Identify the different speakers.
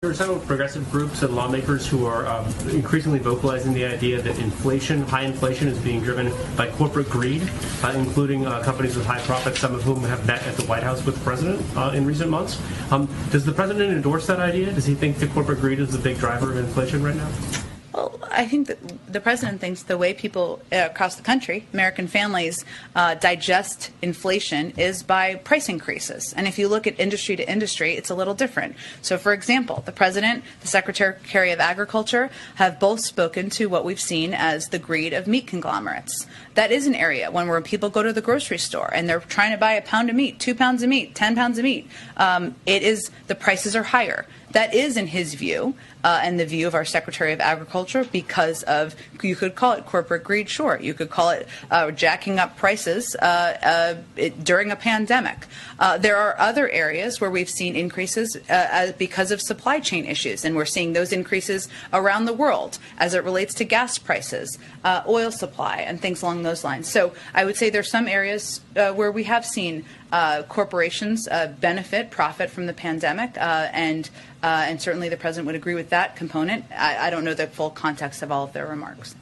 Speaker 1: There are several progressive groups and lawmakers who are increasingly vocalizing the idea that high inflation is being driven by corporate greed, including companies with high profits, some of whom have met at the White House with the president in recent months. Does the president endorse that idea? Does he think that corporate greed is the big driver of inflation right now?
Speaker 2: Well, I think that the president thinks the way people across the country, American families, digest inflation is by price increases. And if you look at industry to industry, it's a little different. So, for example, the president, the Secretary of Agriculture have both spoken to what we've seen as the greed of meat conglomerates. That is an area where people go to the grocery store and they're trying to buy a pound of meat, 2 pounds of meat, 10 pounds of meat. The prices are higher. That is, in his view, and the view of our Secretary of Agriculture, because of, you could call it corporate greed, sure. You could call it jacking up prices during a pandemic. There are other areas where we've seen increases because of supply chain issues, and we're seeing those increases around the world as it relates to gas prices, oil supply, and things along those lines. So I would say there's some areas where we have seen corporations profit from the pandemic, and certainly the president would agree with that component. I don't know the full context of all of their remarks.